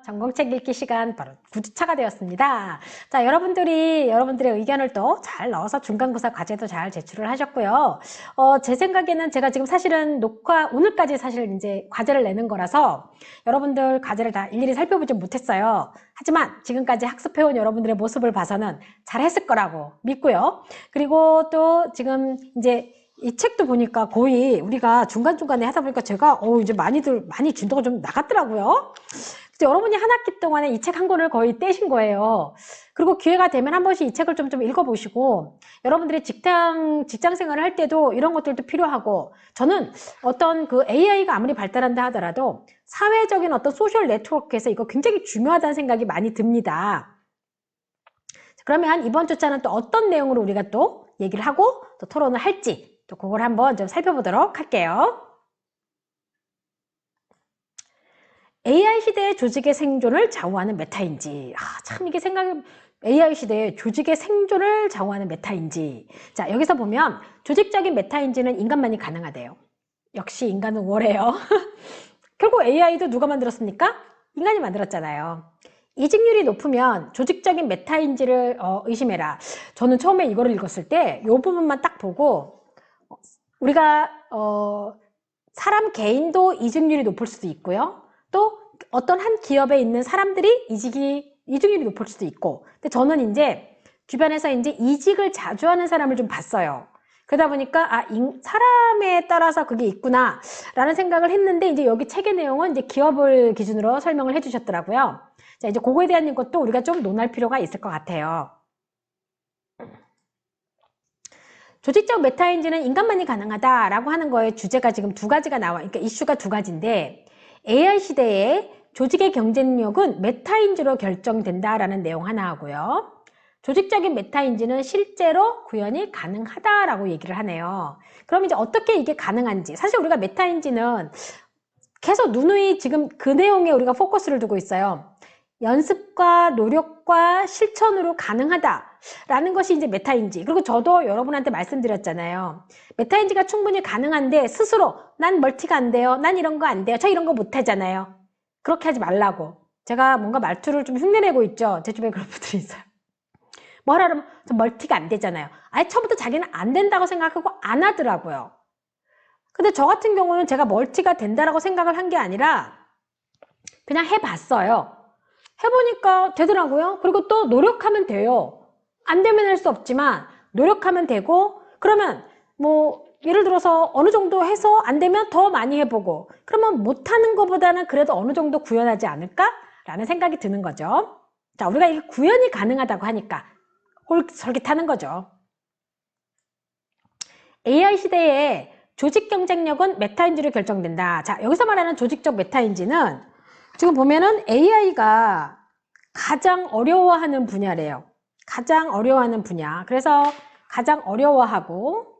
전공책 읽기 시간 바로 9주차가 되었습니다. 자, 여러분들의 의견을 또 잘 넣어서 중간고사 과제도 잘 제출을 하셨고요. 제 생각에는 제가 지금 사실은 오늘까지 사실 이제 과제를 내는 거라서 여러분들 과제를 다 일일이 살펴보지 못했어요. 하지만 지금까지 학습해온 여러분들의 모습을 봐서는 잘했을 거라고 믿고요. 그리고 또 지금 이제 이 책도 보니까 거의 우리가 중간중간에 하다 보니까 제가 이제 많이 진도가 좀 나갔더라고요. 그래서 여러분이 한 학기 동안에 이 책 한 권을 거의 떼신 거예요. 그리고 기회가 되면 한 번씩 이 책을 좀 읽어보시고 여러분들이 직장 생활을 할 때도 이런 것들도 필요하고, 저는 어떤 그 AI가 아무리 발달한다 하더라도 사회적인 어떤 소셜 네트워크에서 이거 굉장히 중요하다는 생각이 많이 듭니다. 그러면 이번 주차는 또 어떤 내용으로 우리가 또 얘기를 하고 또 토론을 할지 또 그걸 한번 좀 살펴보도록 할게요. AI 시대의 조직의 생존을 좌우하는 메타인지. 참 이게 AI 시대의 조직의 생존을 좌우하는 메타인지. 자, 여기서 보면 조직적인 메타인지는 인간만이 가능하대요. 역시 인간은 우월해요. 결국 AI도 누가 만들었습니까? 인간이 만들었잖아요. 이직률이 높으면 조직적인 메타인지를 의심해라. 저는 처음에 이거를 읽었을 때 이 부분만 딱 보고 우리가 사람 개인도 이직률이 높을 수도 있고요. 또 어떤 한 기업에 있는 사람들이 이직률이 높을 수도 있고. 근데 저는 이제 주변에서 이제 이직을 자주 하는 사람을 좀 봤어요. 그러다 보니까 사람에 따라서 그게 있구나 라는 생각을 했는데, 이제 여기 책의 내용은 이제 기업을 기준으로 설명을 해주셨더라고요. 자, 이제 그거에 대한 것도 우리가 좀 논할 필요가 있을 것 같아요. 조직적 메타인지는 인간만이 가능하다라고 하는 거에 주제가 지금 두 가지가 그러니까 이슈가 두 가지인데, AI 시대에 조직의 경쟁력은 메타인지로 결정된다라는 내용 하나 하고요. 조직적인 메타인지는 실제로 구현이 가능하다라고 얘기를 하네요. 그럼 이제 어떻게 이게 가능한지, 사실 우리가 메타인지는 계속 누누이 지금 그 내용에 우리가 포커스를 두고 있어요. 연습과 노력과 실천으로 가능하다라는 것이 이제 메타인지. 그리고 저도 여러분한테 말씀드렸잖아요. 메타인지가 충분히 가능한데 스스로 난 멀티가 안 돼요, 난 이런 거 안 돼요, 저 이런 거 못 하잖아요. 그렇게 하지 말라고. 제가 뭔가 말투를 좀 흉내내고 있죠. 제 주변에 그런 분들이 있어요. 뭐라 그러면 저 멀티가 안 되잖아요. 아예 처음부터 자기는 안 된다고 생각하고 안 하더라고요. 근데 저 같은 경우는 제가 멀티가 된다라고 생각을 한 게 아니라 그냥 해봤어요. 해보니까 되더라고요. 그리고 또 노력하면 돼요. 안 되면 할 수 없지만 노력하면 되고, 그러면 뭐 예를 들어서 어느 정도 해서 안 되면 더 많이 해보고, 그러면 못하는 것보다는 그래도 어느 정도 구현하지 않을까? 라는 생각이 드는 거죠. 자, 우리가 이게 구현이 가능하다고 하니까 솔깃하는 거죠. AI 시대에 조직 경쟁력은 메타인지로 결정된다. 자, 여기서 말하는 조직적 메타인지는 지금 보면은 AI가 가장 어려워하는 분야래요. 가장 어려워하는 분야. 그래서 가장 어려워하고,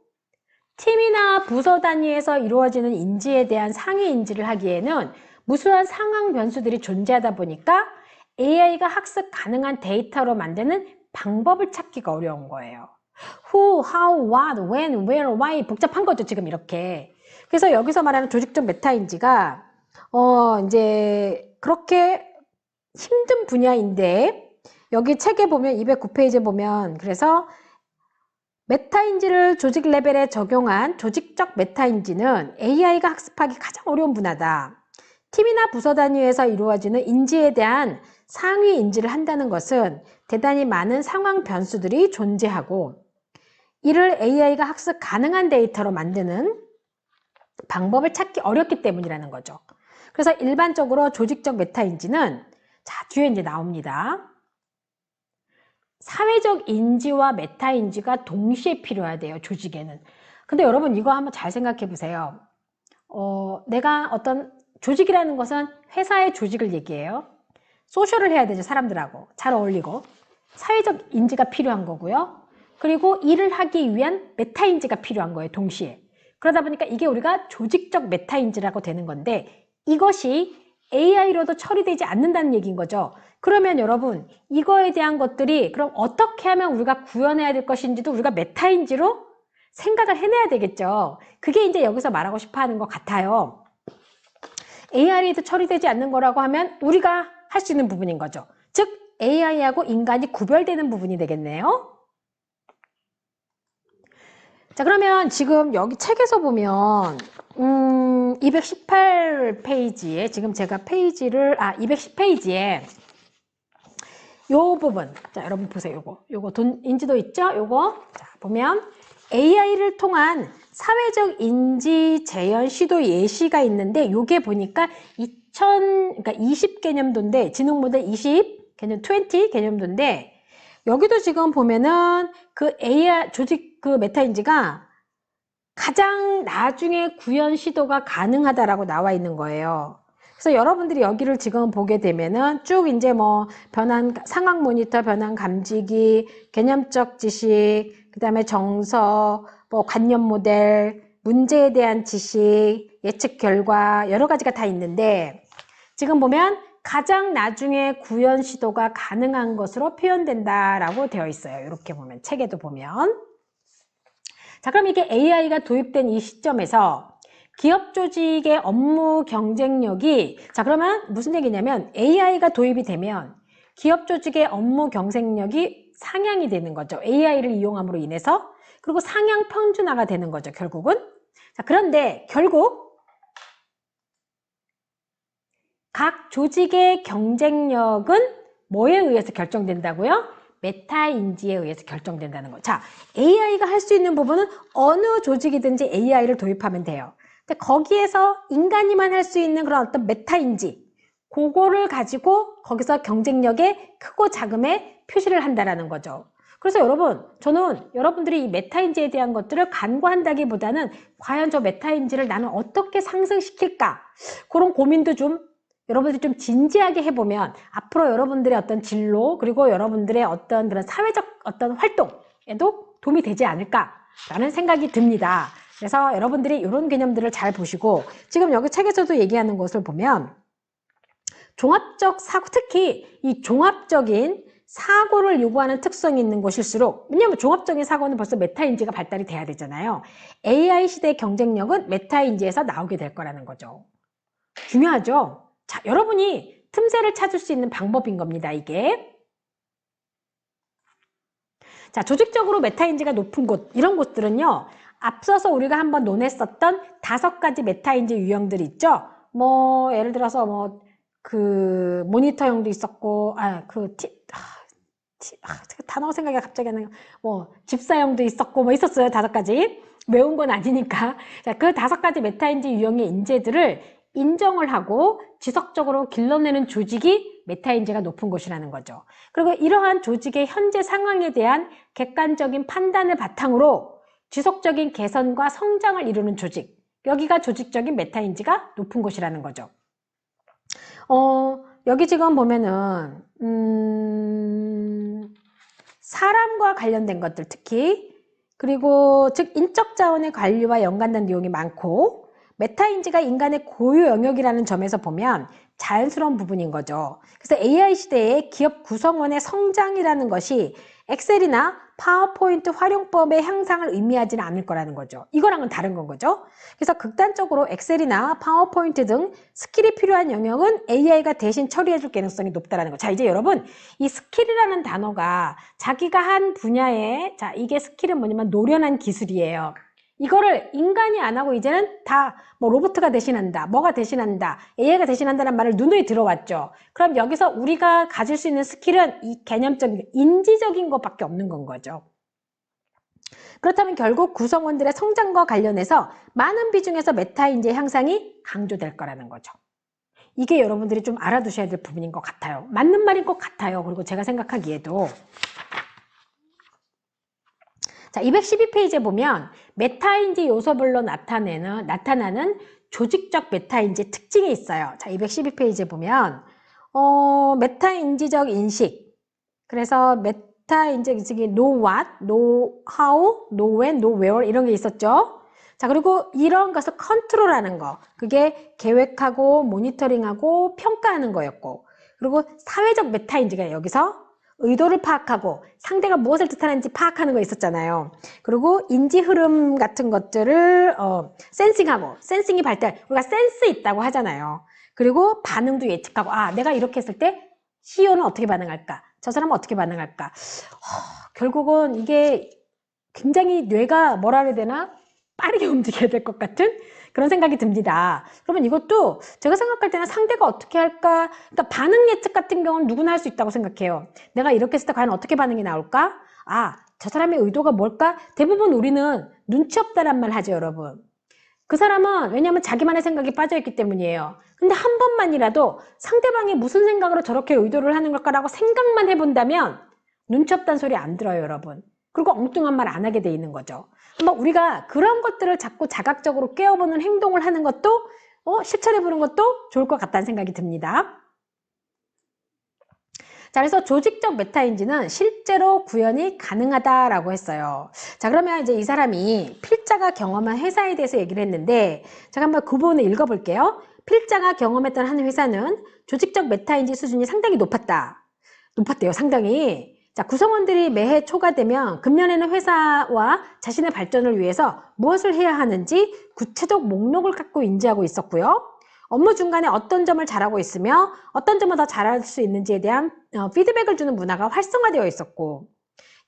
팀이나 부서 단위에서 이루어지는 인지에 대한 상위 인지를 하기에는 무수한 상황 변수들이 존재하다 보니까 AI가 학습 가능한 데이터로 만드는 방법을 찾기가 어려운 거예요. Who, how, what, when, where, why, 복잡한 거죠, 지금 이렇게. 그래서 여기서 말하는 조직적 메타인지가 이제 그렇게 힘든 분야인데, 여기 책에 보면 209페이지에 보면, 그래서 메타인지를 조직 레벨에 적용한 조직적 메타인지는 AI가 학습하기 가장 어려운 분야다. 팀이나 부서 단위에서 이루어지는 인지에 대한 상위 인지를 한다는 것은 대단히 많은 상황 변수들이 존재하고, 이를 AI가 학습 가능한 데이터로 만드는 방법을 찾기 어렵기 때문이라는 거죠. 그래서 일반적으로 조직적 메타인지는, 자, 뒤에 이제 나옵니다. 사회적 인지와 메타인지가 동시에 필요하대요, 조직에는. 근데 여러분 이거 한번 잘 생각해 보세요. 내가 어떤 조직이라는 것은 회사의 조직을 얘기해요. 소셜을 해야 되죠, 사람들하고 잘 어울리고. 사회적 인지가 필요한 거고요. 그리고 일을 하기 위한 메타인지가 필요한 거예요, 동시에. 그러다 보니까 이게 우리가 조직적 메타인지라고 되는 건데, 이것이 AI로도 처리되지 않는다는 얘기인 거죠. 그러면 여러분, 이거에 대한 것들이 그럼 어떻게 하면 우리가 구현해야 될 것인지도 우리가 메타인지로 생각을 해내야 되겠죠. 그게 이제 여기서 말하고 싶어 하는 것 같아요. AI에도 처리되지 않는 거라고 하면 우리가 할 수 있는 부분인 거죠. 즉 AI하고 인간이 구별되는 부분이 되겠네요. 자, 그러면 지금 여기 책에서 보면 218페이지에 지금 제가 페이지를 210페이지에 요 부분, 자 여러분 보세요. 요거 인지도 있죠? 요거 자 보면 AI를 통한 사회적 인지 재현 시도 예시가 있는데 요게 보니까 20 개념도인데 지능 모델 20 개념 20 개념도인데 여기도 지금 보면은 그 AI 조직 그 메타인지가 가장 나중에 구현 시도가 가능하다라고 나와 있는 거예요. 그래서 여러분들이 여기를 지금 보게 되면은 쭉 이제 뭐 변환 상황 모니터, 변환 감지기, 개념적 지식, 그다음에 정서, 뭐 관념 모델, 문제에 대한 지식, 예측 결과 여러 가지가 다 있는데 지금 보면 가장 나중에 구현 시도가 가능한 것으로 표현된다라고 되어 있어요. 이렇게 보면 책에도 보면. 자, 그럼 이게 AI가 도입된 이 시점에서 기업 조직의 업무 경쟁력이 자 그러면 무슨 얘기냐면 AI가 도입이 되면 기업 조직의 업무 경쟁력이 상향이 되는 거죠. AI를 이용함으로 인해서 그리고 상향 평준화가 되는 거죠. 결국은. 자 그런데 결국 각 조직의 경쟁력은 뭐에 의해서 결정된다고요? 메타인지에 의해서 결정된다는 거죠. 자, AI가 할 수 있는 부분은 어느 조직이든지 AI를 도입하면 돼요. 근데 거기에서 인간이만 할 수 있는 그런 어떤 메타인지 그거를 가지고 거기서 경쟁력의 크고 작음에 표시를 한다라는 거죠. 그래서 여러분, 저는 여러분들이 이 메타인지에 대한 것들을 간과한다기보다는 과연 저 메타인지를 나는 어떻게 상승시킬까? 그런 고민도 좀 여러분들이 좀 진지하게 해보면 앞으로 여러분들의 어떤 진로 그리고 여러분들의 어떤 그런 사회적 어떤 활동에도 도움이 되지 않을까라는 생각이 듭니다. 그래서 여러분들이 이런 개념들을 잘 보시고 지금 여기 책에서도 얘기하는 것을 보면 종합적 사고, 특히 이 종합적인 사고를 요구하는 특성이 있는 곳일수록 왜냐하면 종합적인 사고는 벌써 메타인지가 발달이 돼야 되잖아요. AI 시대의 경쟁력은 메타인지에서 나오게 될 거라는 거죠. 중요하죠? 자, 여러분이 틈새를 찾을 수 있는 방법인 겁니다, 이게. 자, 조직적으로 메타인지가 높은 곳, 이런 곳들은요, 앞서서 우리가 한번 논했었던 5가지 메타인지 유형들이 있죠? 뭐, 예를 들어서 그 모니터형도 있었고, 단어 생각이 갑자기 안 나요. 집사형도 있었고, 있었어요, 5가지. 외운 건 아니니까. 자, 그 5가지 메타인지 유형의 인재들을 인정을 하고 지속적으로 길러내는 조직이 메타인지가 높은 곳이라는 거죠. 그리고 이러한 조직의 현재 상황에 대한 객관적인 판단을 바탕으로 지속적인 개선과 성장을 이루는 조직, 여기가 조직적인 메타인지가 높은 곳이라는 거죠. 여기 지금 보면은 사람과 관련된 것들 특히 그리고 즉 인적 자원의 관리와 연관된 내용이 많고 메타인지가 인간의 고유 영역이라는 점에서 보면 자연스러운 부분인 거죠. 그래서 AI 시대의 기업 구성원의 성장이라는 것이 엑셀이나 파워포인트 활용법의 향상을 의미하지는 않을 거라는 거죠. 이거랑은 다른 건 거죠. 그래서 극단적으로 엑셀이나 파워포인트 등 스킬이 필요한 영역은 AI가 대신 처리해 줄 가능성이 높다는 거죠. 자, 이제 여러분 이 스킬이라는 단어가 자기가 한 분야에 자 이게 스킬은 뭐냐면 노련한 기술이에요. 이거를 인간이 안 하고 이제는 다 로봇가 대신한다, 뭐가 대신한다, AI가 대신한다는 말을 누누이 들어왔죠. 그럼 여기서 우리가 가질 수 있는 스킬은 이 개념적인, 인지적인 것밖에 없는 건 거죠. 그렇다면 결국 구성원들의 성장과 관련해서 많은 비중에서 메타인지의 향상이 강조될 거라는 거죠. 이게 여러분들이 좀 알아두셔야 될 부분인 것 같아요. 맞는 말인 것 같아요. 그리고 제가 생각하기에도. 자, 212페이지에 보면 메타인지 요소별로 나타나는 조직적 메타인지 특징이 있어요. 자, 212페이지에 보면 메타인지적 인식. 그래서 메타인지적 know what, know how, know when, know where 이런 게 있었죠. 자, 그리고 이런 것을 컨트롤하는 거. 그게 계획하고 모니터링하고 평가하는 거였고. 그리고 사회적 메타인지가 여기서 의도를 파악하고 상대가 무엇을 뜻하는지 파악하는 거 있었잖아요. 그리고 인지 흐름 같은 것들을 센싱하고 센싱이 발달, 우리가 센스 있다고 하잖아요. 그리고 반응도 예측하고, 아, 내가 이렇게 했을 때 CEO는 어떻게 반응할까? 저 사람은 어떻게 반응할까? 결국은 이게 굉장히 뇌가 뭐라 해야 되나? 빠르게 움직여야 될 것 같은 그런 생각이 듭니다. 그러면 이것도 제가 생각할 때는 상대가 어떻게 할까? 그러니까 반응 예측 같은 경우는 누구나 할 수 있다고 생각해요. 내가 이렇게 했을 때 과연 어떻게 반응이 나올까? 아, 저 사람의 의도가 뭘까? 대부분 우리는 눈치 없다란 말 하죠, 여러분. 그 사람은 왜냐하면 자기만의 생각이 빠져있기 때문이에요. 근데 한 번만이라도 상대방이 무슨 생각으로 저렇게 의도를 하는 걸까라고 생각만 해본다면 눈치 없다는 소리 안 들어요, 여러분. 그리고 엉뚱한 말 안 하게 돼 있는 거죠. 한번 우리가 그런 것들을 자꾸 자각적으로 깨워보는 행동을 하는 것도 실천해보는 것도 좋을 것 같다는 생각이 듭니다. 자, 그래서 조직적 메타인지는 실제로 구현이 가능하다라고 했어요. 자, 그러면 이제 이 사람이 필자가 경험한 회사에 대해서 얘기를 했는데, 제가 한번 그 부분을 읽어볼게요. 필자가 경험했던 한 회사는 조직적 메타인지 수준이 상당히 높았대요, 상당히. 자, 구성원들이 매해 초가 되면 금년에는 회사와 자신의 발전을 위해서 무엇을 해야 하는지 구체적 목록을 갖고 인지하고 있었고요. 업무 중간에 어떤 점을 잘하고 있으며 어떤 점을 더 잘할 수 있는지에 대한 피드백을 주는 문화가 활성화되어 있었고,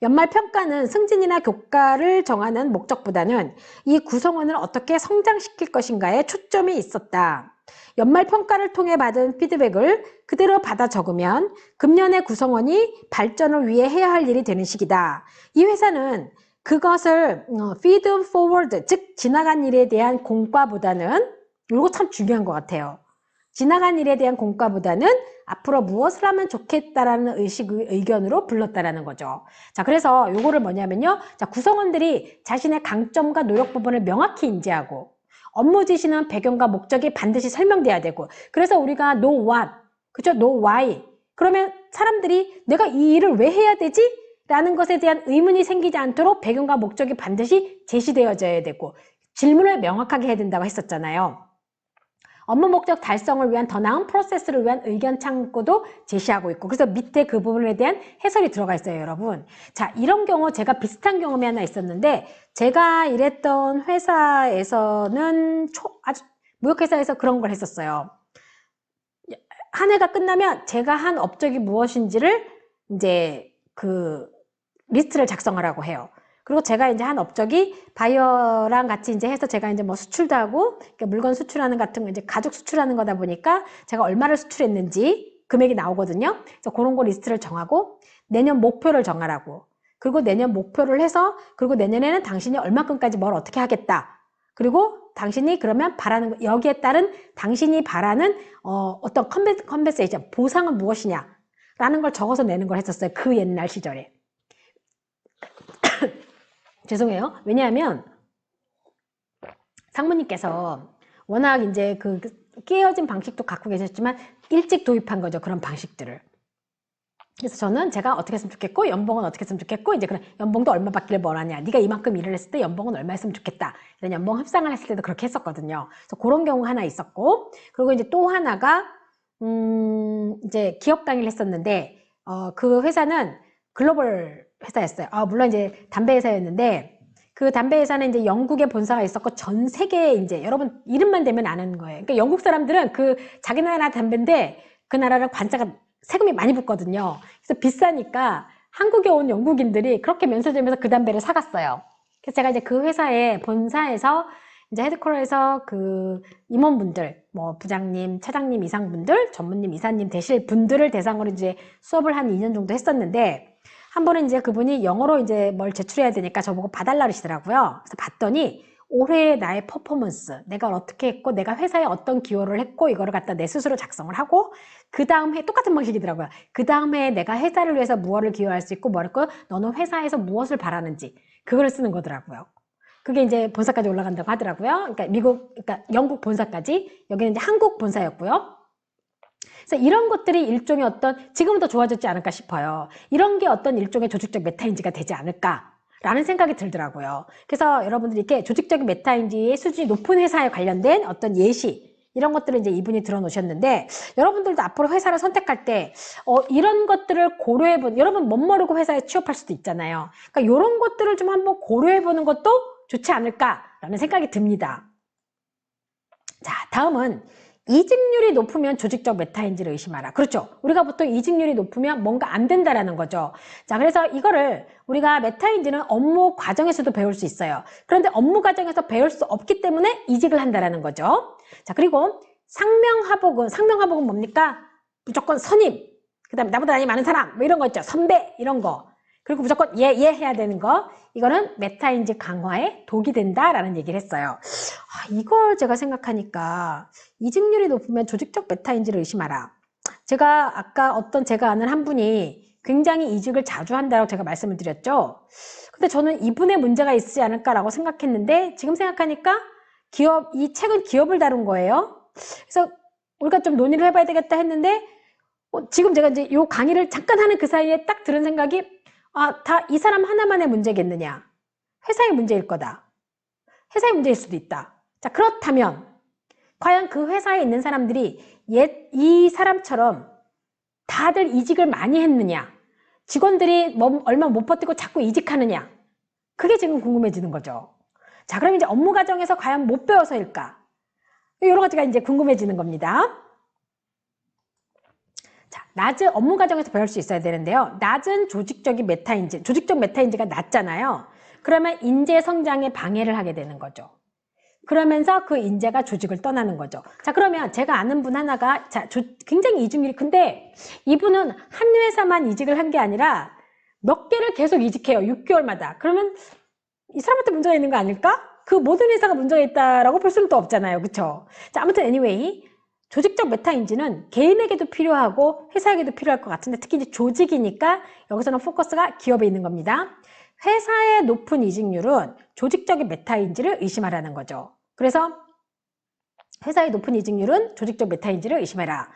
연말 평가는 승진이나 교과를 정하는 목적보다는 이 구성원을 어떻게 성장시킬 것인가에 초점이 있었다. 연말 평가를 통해 받은 피드백을 그대로 받아 적으면 금년의 구성원이 발전을 위해 해야 할 일이 되는 시기다. 이 회사는 그것을 feed forward, 즉 지나간 일에 대한 공과보다는, 이거 참 중요한 것 같아요. 지나간 일에 대한 공과보다는 앞으로 무엇을 하면 좋겠다라는 의견으로 불렀다라는 거죠. 자, 그래서 요거를 뭐냐면요. 자, 구성원들이 자신의 강점과 노력 부분을 명확히 인지하고, 업무 지시는 배경과 목적이 반드시 설명돼야 되고, 그래서 우리가 know what, 그죠? know why. 그러면 사람들이 내가 이 일을 왜 해야 되지? 라는 것에 대한 의문이 생기지 않도록 배경과 목적이 반드시 제시되어져야 되고, 질문을 명확하게 해야 된다고 했었잖아요. 업무 목적 달성을 위한 더 나은 프로세스를 위한 의견 창구도 제시하고 있고, 그래서 밑에 그 부분에 대한 해설이 들어가 있어요, 여러분. 자, 이런 경우 제가 비슷한 경험이 하나 있었는데, 제가 일했던 회사에서는 아주 무역회사에서 그런 걸 했었어요. 한 해가 끝나면 제가 한 업적이 무엇인지를 이제 그 리스트를 작성하라고 해요. 그리고 제가 이제 한 업적이 바이어랑 같이 이제 해서 제가 이제 뭐 수출도 하고, 그러니까 물건 수출하는 같은 거 이제 가죽 수출하는 거다 보니까 제가 얼마를 수출했는지 금액이 나오거든요. 그래서 그런 거 리스트를 정하고 내년 목표를 정하라고. 그리고 내년 목표를 해서, 그리고 내년에는 당신이 얼마큼까지 뭘 어떻게 하겠다. 그리고 당신이 그러면 바라는 거, 여기에 따른 당신이 바라는 어떤 컴pen세이션, 보상은 무엇이냐 라는 걸 적어서 내는 걸 했었어요. 그 옛날 시절에. 죄송해요. 왜냐하면 상무님께서 워낙 이제 그 깨어진 방식도 갖고 계셨지만 일찍 도입한 거죠. 그런 방식들을. 그래서 저는 제가 어떻게 했으면 좋겠고, 연봉은 어떻게 했으면 좋겠고, 이제 그런 연봉도 얼마 받기를 원하냐, 네가 이만큼 일을 했을 때 연봉은 얼마 했으면 좋겠다, 이런 연봉 협상을 했을 때도 그렇게 했었거든요. 그래서 그런 경우 하나 있었고, 그리고 이제 또 하나가 이제 기업 강의를 했었는데, 그 회사는 글로벌 회사였어요. 물론 이제 담배 회사였는데, 그 담배 회사는 이제 영국에 본사가 있었고 전 세계에 이제 여러분 이름만 대면 아는 거예요. 그러니까 영국 사람들은 그 자기 나라 담배인데 그 나라를 관세가 세금이 많이 붙거든요. 그래서 비싸니까 한국에 온 영국인들이 그렇게 면세점에서 그 담배를 사갔어요. 그래서 제가 이제 그 회사의 본사에서 이제 헤드쿼터에서 그 임원분들, 뭐 부장님, 차장님 이상분들, 전무님, 이사님 되실 분들을 대상으로 이제 수업을 한 2년 정도 했었는데, 한 번은 이제 그분이 영어로 이제 뭘 제출해야 되니까 저보고 봐달라 그러시더라고요. 그래서 봤더니 올해의 나의 퍼포먼스, 내가 어떻게 했고, 내가 회사에 어떤 기여를 했고, 이거를 갖다 내 스스로 작성을 하고, 그 다음 해, 똑같은 방식이더라고요. 그 다음 해에 내가 회사를 위해서 무엇을 기여할 수 있고, 뭐 했고, 너는 회사에서 무엇을 바라는지, 그거를 쓰는 거더라고요. 그게 이제 본사까지 올라간다고 하더라고요. 그러니까 그러니까 영국 본사까지, 여기는 이제 한국 본사였고요. 그래서 이런 것들이 일종의 지금은 더 좋아졌지 않을까 싶어요. 이런 게 어떤 일종의 조직적 메타인지가 되지 않을까라는 생각이 들더라고요. 그래서 여러분들이 이렇게 조직적인 메타인지의 수준이 높은 회사에 관련된 어떤 예시, 이런 것들을 이제 이분이 들어 놓으셨는데, 여러분들도 앞으로 회사를 선택할 때, 이런 것들을 여러분 멋 모르고 회사에 취업할 수도 있잖아요. 그러니까 이런 것들을 좀 한번 고려해보는 것도 좋지 않을까라는 생각이 듭니다. 자, 다음은 이직률이 높으면 조직적 메타인지를 의심하라. 그렇죠. 우리가 보통 이직률이 높으면 뭔가 안 된다라는 거죠. 자, 그래서 이거를 우리가 메타인지는 업무 과정에서도 배울 수 있어요. 그런데 업무 과정에서 배울 수 없기 때문에 이직을 한다라는 거죠. 자, 그리고 상명하복은 뭡니까? 무조건 선임, 그 다음에 나보다 나이 많은 사람, 뭐 이런 거 있죠. 선배, 이런 거. 그리고 무조건 예 해야 되는 거. 이거는 메타인지 강화에 독이 된다라는 얘기를 했어요. 이걸 제가 생각하니까 이직률이 높으면 조직적 메타인지를 의심하라. 제가 아까 제가 아는 한 분이 굉장히 이직을 자주 한다고 제가 말씀을 드렸죠. 근데 저는 이분의 문제가 있지 않을까라고 생각했는데 지금 생각하니까 이 책은 기업을 다룬 거예요. 그래서 우리가 좀 논의를 해봐야 되겠다 했는데 지금 제가 이제 요 강의를 잠깐 하는 그 사이에 딱 들은 생각이 다 이 사람 하나만의 문제겠느냐. 회사의 문제일 거다. 회사의 문제일 수도 있다. 자, 그렇다면 과연 그 회사에 있는 사람들이 이 사람처럼 다들 이직을 많이 했느냐. 직원들이 얼마 못 버티고 자꾸 이직하느냐. 그게 지금 궁금해지는 거죠. 자, 그럼 이제 업무 과정에서 과연 못 배워서일까? 여러 가지가 이제 궁금해지는 겁니다. 자, 업무 과정에서 배울 수 있어야 되는데요. 낮은 조직적 메타인지가 낮잖아요. 그러면 인재 성장에 방해를 하게 되는 거죠. 그러면서 그 인재가 조직을 떠나는 거죠. 자, 그러면 제가 아는 분 하나가 굉장히 이직률이 큰데 이분은 한 회사만 이직을 한 게 아니라 몇 개를 계속 이직해요. 6개월마다. 그러면 이 사람한테 문제가 있는 거 아닐까? 그 모든 회사가 문제가 있다라고 볼 수는 또 없잖아요. 그쵸? 자, 아무튼 anyway 조직적 메타인지는 개인에게도 필요하고 회사에게도 필요할 것 같은데 특히 이제 조직이니까 여기서는 포커스가 기업에 있는 겁니다. 회사의 높은 이직률은 조직적인 메타인지를 의심하라는 거죠. 그래서 회사의 높은 이직률은 조직적 메타인지를 의심해라.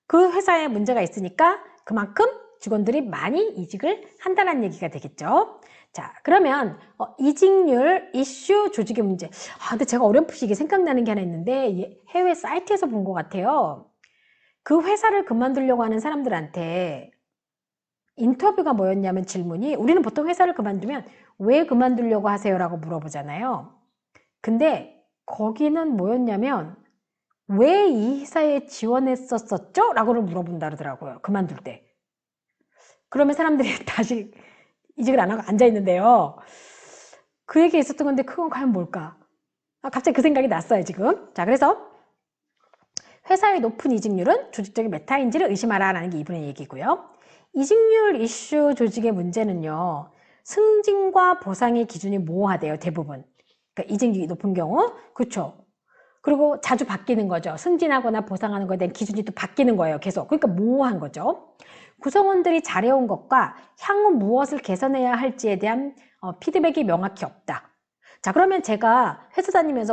그 회사에 문제가 있으니까 그만큼 직원들이 많이 이직을 한다는 얘기가 되겠죠. 자, 그러면 이직률, 이슈, 조직의 문제. 근데 제가 어렴풋이 이게 생각나는 게 하나 있는데 해외 사이트에서 본 것 같아요. 그 회사를 그만두려고 하는 사람들한테 인터뷰가 뭐였냐면 질문이 우리는 보통 회사를 그만두면 왜 그만두려고 하세요? 라고 물어보잖아요. 근데 거기는 뭐였냐면 왜 이 회사에 지원했었었죠? 라고를 물어본다 그러더라고요. 그만둘 때. 그러면 사람들이 다시 이직을 안 하고 앉아있는데요. 그 얘기 있었던 건데 그건 과연 뭘까? 갑자기 그 생각이 났어요 지금. 자, 그래서 회사의 높은 이직률은 조직적인 메타인지를 의심하라 라는 게 이분의 얘기고요. 이직률, 이슈, 조직의 문제는요. 승진과 보상의 기준이 모호하대요. 대부분. 그러니까 이직률이 높은 경우. 그렇죠. 그리고 자주 바뀌는 거죠. 승진하거나 보상하는 것에 대한 기준이 또 바뀌는 거예요. 계속. 그러니까 모호한 거죠. 구성원들이 잘해온 것과 향후 무엇을 개선해야 할지에 대한 피드백이 명확히 없다. 자, 그러면 제가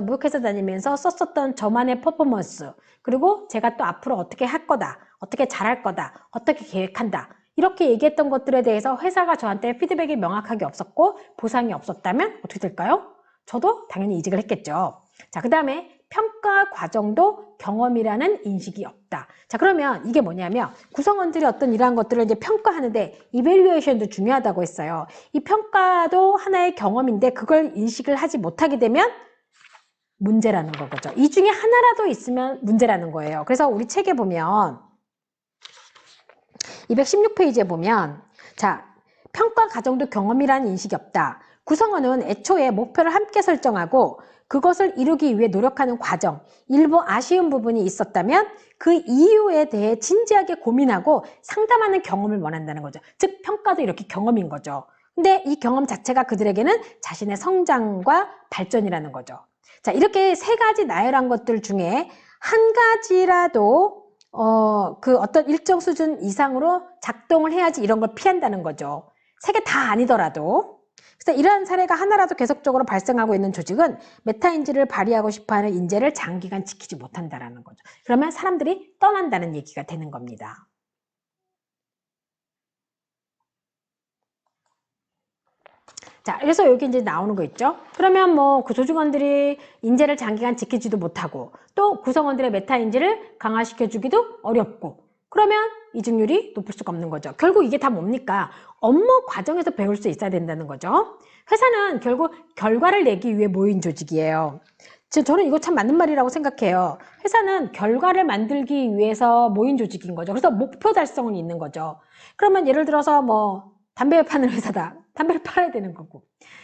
무역회사 다니면서 썼었던 저만의 퍼포먼스, 그리고 제가 또 앞으로 어떻게 할 거다, 어떻게 잘할 거다, 어떻게 계획한다, 이렇게 얘기했던 것들에 대해서 회사가 저한테 피드백이 명확하게 없었고 보상이 없었다면 어떻게 될까요? 저도 당연히 이직을 했겠죠. 자, 그 다음에 평가 과정도 경험이라는 인식이 없다. 자, 그러면 이게 뭐냐면 구성원들이 어떤 이러한 것들을 이제 평가하는데 이밸류에이션도 중요하다고 했어요. 이 평가도 하나의 경험인데 그걸 인식을 하지 못하게 되면 문제라는 거죠. 이 중에 하나라도 있으면 문제라는 거예요. 그래서 우리 책에 보면 216페이지에 보면 자, 평가 과정도 경험이라는 인식이 없다. 구성원은 애초에 목표를 함께 설정하고 그것을 이루기 위해 노력하는 과정, 일부 아쉬운 부분이 있었다면 그 이유에 대해 진지하게 고민하고 상담하는 경험을 원한다는 거죠. 즉 평가도 이렇게 경험인 거죠. 근데 이 경험 자체가 그들에게는 자신의 성장과 발전이라는 거죠. 자, 이렇게 세 가지 나열한 것들 중에 한 가지라도 그 어떤 일정 수준 이상으로 작동을 해야지 이런 걸 피한다는 거죠. 세 개 다 아니더라도. 그래서 이러한 사례가 하나라도 계속적으로 발생하고 있는 조직은 메타인지를 발휘하고 싶어하는 인재를 장기간 지키지 못한다는 거죠. 그러면 사람들이 떠난다는 얘기가 되는 겁니다. 자, 그래서 여기 이제 나오는 거 있죠. 그러면 뭐 그 조직원들이 인재를 장기간 지키지도 못하고 또 구성원들의 메타인지를 강화시켜주기도 어렵고 그러면 이직률이 높을 수가 없는 거죠. 결국 이게 다 뭡니까? 업무 과정에서 배울 수 있어야 된다는 거죠. 회사는 결국 결과를 내기 위해 모인 조직이에요. 저는 이거 참 맞는 말이라고 생각해요. 회사는 결과를 만들기 위해서 모인 조직인 거죠. 그래서 목표 달성은 있는 거죠. 그러면 예를 들어서 뭐 담배 파는 회사다. 담배를 팔아야 되는 거고.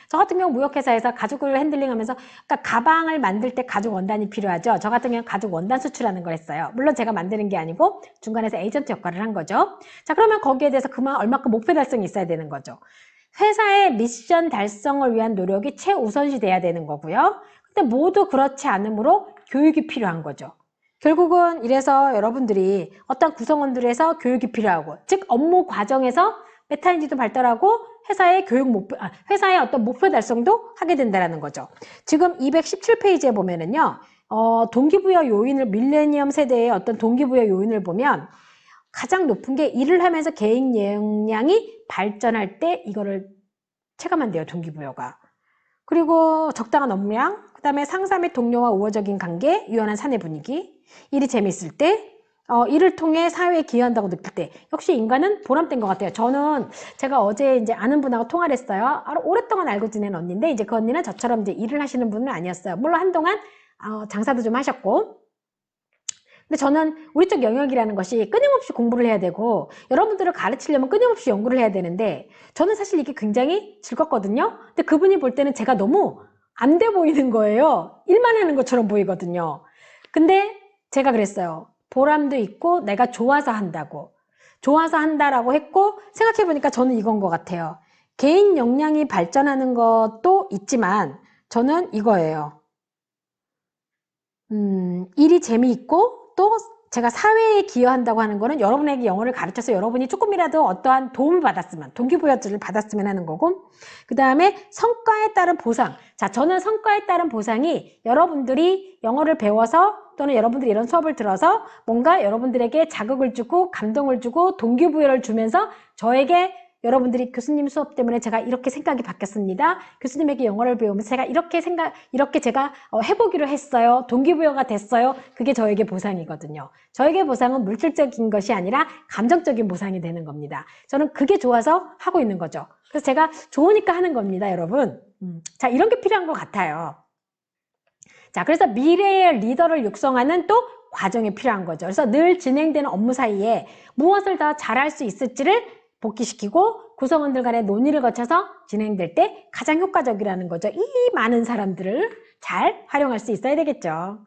저 같은 경우 무역회사에서 가죽을 핸들링하면서, 그러니까 가방을 만들 때 가죽 원단이 필요하죠. 저 같은 경우 가죽 원단 수출하는 걸 했어요. 물론 제가 만드는 게 아니고 중간에서 에이전트 역할을 한 거죠. 자, 그러면 거기에 대해서 얼마큼 목표 달성이 있어야 되는 거죠. 회사의 미션 달성을 위한 노력이 최우선시 돼야 되는 거고요. 근데 모두 그렇지 않으므로 교육이 필요한 거죠. 결국은 이래서 여러분들이 어떤 구성원들에서 교육이 필요하고, 즉 업무 과정에서 메타인지도 발달하고 회사의 회사의 어떤 목표 달성도 하게 된다는 거죠. 지금 217페이지에 보면은요, 동기부여 요인을, 밀레니엄 세대의 어떤 동기부여 요인을 보면 가장 높은 게 일을 하면서 개인 역량이 발전할 때 이거를 체감한대요, 동기부여가. 그리고 적당한 업무량, 그 다음에 상사 및 동료와 우호적인 관계, 유연한 사내 분위기, 일이 재미있을 때, 일을 통해 사회에 기여한다고 느낄 때, 역시 인간은 보람된 것 같아요. 저는 제가 어제 이제 아는 분하고 통화를 했어요. 오랫동안 알고 지낸 언니인데, 이제 그 언니는 저처럼 이제 일을 하시는 분은 아니었어요. 물론 한동안 장사도 좀 하셨고, 근데 저는 우리 쪽 영역이라는 것이 끊임없이 공부를 해야 되고 여러분들을 가르치려면 끊임없이 연구를 해야 되는데 저는 사실 이게 굉장히 즐겁거든요. 근데 그분이 볼 때는 제가 너무 안 돼 보이는 거예요. 일만 하는 것처럼 보이거든요. 근데 제가 그랬어요. 보람도 있고 내가 좋아서 한다고. 좋아서 한다라고 했고 생각해보니까 저는 이건 것 같아요. 개인 역량이 발전하는 것도 있지만 저는 이거예요. 일이 재미있고 또 제가 사회에 기여한다고 하는 거는 여러분에게 영어를 가르쳐서 여러분이 조금이라도 어떠한 도움을 받았으면, 동기부여를 받았으면 하는 거고, 그 다음에 성과에 따른 보상. 자, 저는 성과에 따른 보상이 여러분들이 영어를 배워서 또는 여러분들이 이런 수업을 들어서 뭔가 여러분들에게 자극을 주고 감동을 주고 동기부여를 주면서 저에게 여러분들이 교수님 수업 때문에 제가 이렇게 생각이 바뀌었습니다. 교수님에게 영어를 배우면서 제가 이렇게 제가 해보기로 했어요. 동기부여가 됐어요. 그게 저에게 보상이거든요. 저에게 보상은 물질적인 것이 아니라 감정적인 보상이 되는 겁니다. 저는 그게 좋아서 하고 있는 거죠. 그래서 제가 좋으니까 하는 겁니다, 여러분. 자, 이런 게 필요한 것 같아요. 자, 그래서 미래의 리더를 육성하는 또 과정이 필요한 거죠. 그래서 늘 진행되는 업무 사이에 무엇을 더 잘할 수 있을지를 복귀시키고 구성원들 간의 논의를 거쳐서 진행될 때 가장 효과적이라는 거죠. 이 많은 사람들을 잘 활용할 수 있어야 되겠죠.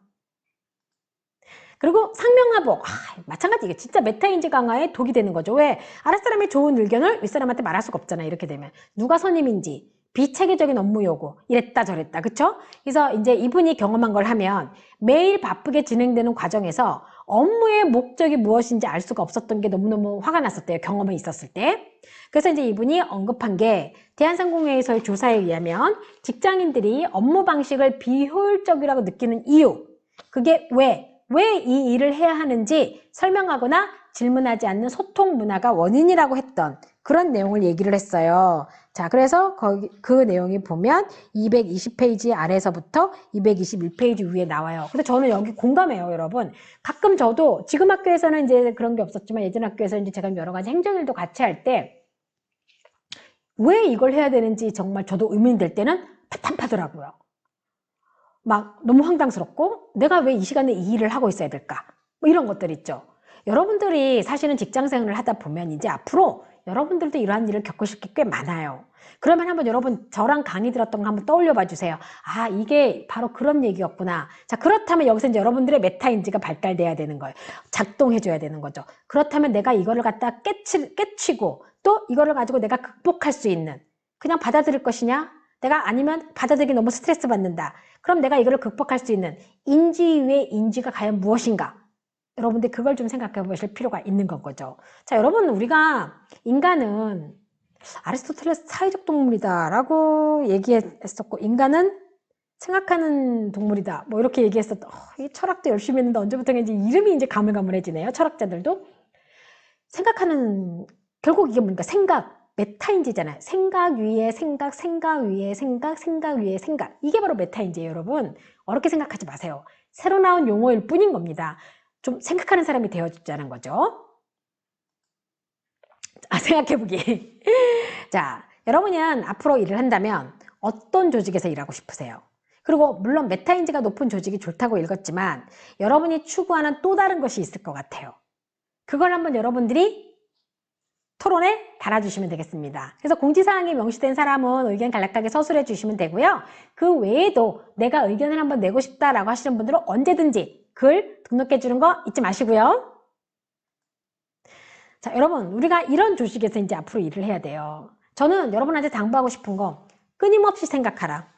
그리고 상명하복. 마찬가지. 이게 진짜 메타인지 강화에 독이 되는 거죠. 왜? 아랫사람의 좋은 의견을 윗사람한테 말할 수가 없잖아요. 이렇게 되면. 누가 선임인지, 비체계적인 업무 요구, 이랬다 저랬다. 그쵸? 그래서 이제 이분이 경험한 걸 하면 매일 바쁘게 진행되는 과정에서 업무의 목적이 무엇인지 알 수가 없었던 게 너무너무 화가 났었대요. 경험이 있었을 때. 그래서 이제 이분이 언급한 게 대한상공회에서의 조사에 의하면 직장인들이 업무 방식을 비효율적이라고 느끼는 이유. 그게 왜 이 일을 해야 하는지 설명하거나 질문하지 않는 소통 문화가 원인이라고 했던 그런 내용을 얘기를 했어요. 자, 그래서 그 내용이 보면 220페이지 아래서부터 221페이지 위에 나와요. 근데 저는 여기 공감해요, 여러분. 가끔 저도 지금 학교에서는 이제 그런 게 없었지만 예전 학교에서 이제 제가 여러 가지 행정일도 같이 할 때 왜 이걸 해야 되는지 정말 저도 의문될 때는 답답하더라고요. 막 너무 황당스럽고 내가 왜 이 시간에 이 일을 하고 있어야 될까? 뭐 이런 것들 있죠. 여러분들이 사실은 직장생활을 하다 보면 이제 앞으로 여러분들도 이러한 일을 겪으실 게 꽤 많아요. 그러면 한번 여러분 저랑 강의 들었던 거 한번 떠올려 봐 주세요. 아, 이게 바로 그런 얘기였구나. 자, 그렇다면 여기서 이제 여러분들의 메타인지가 발달돼야 되는 거예요. 작동해 줘야 되는 거죠. 그렇다면 내가 이거를 갖다 깨치고 또 이거를 가지고 내가 극복할 수 있는, 그냥 받아들일 것이냐? 내가 아니면 받아들이기 너무 스트레스 받는다. 그럼 내가 이거를 극복할 수 있는 인지 위의 인지가 과연 무엇인가? 여러분들 그걸 좀 생각해 보실 필요가 있는 거죠. 자, 여러분, 우리가 인간은 아리스토텔레스 사회적 동물이다 라고 얘기했었고, 인간은 생각하는 동물이다 뭐 이렇게 얘기했었던, 이 철학도 열심히 했는데 언제부턴가 이름이 이제 가물가물해지네요. 철학자들도. 결국 이게 뭡니까? 생각, 메타인지잖아요. 생각 위에 생각, 생각 위에 생각, 생각 위에 생각. 이게 바로 메타인지예요, 여러분. 어렵게 생각하지 마세요. 새로 나온 용어일 뿐인 겁니다. 좀 생각하는 사람이 되어주자는 거죠. 생각해보기. 자, 여러분은 앞으로 일을 한다면 어떤 조직에서 일하고 싶으세요? 그리고 물론 메타인지가 높은 조직이 좋다고 읽었지만 여러분이 추구하는 또 다른 것이 있을 것 같아요. 그걸 한번 여러분들이 토론에 달아주시면 되겠습니다. 그래서 공지사항이 명시된 사람은 의견 간략하게 서술해 주시면 되고요. 그 외에도 내가 의견을 한번 내고 싶다라고 하시는 분들은 언제든지 글 등록해 주는 거 잊지 마시고요. 자, 여러분, 우리가 이런 조직에서 이제 앞으로 일을 해야 돼요. 저는 여러분한테 당부하고 싶은 거 끊임없이 생각하라.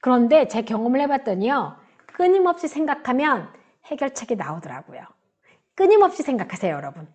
그런데 제 경험을 해봤더니요. 끊임없이 생각하면 해결책이 나오더라고요. 끊임없이 생각하세요, 여러분.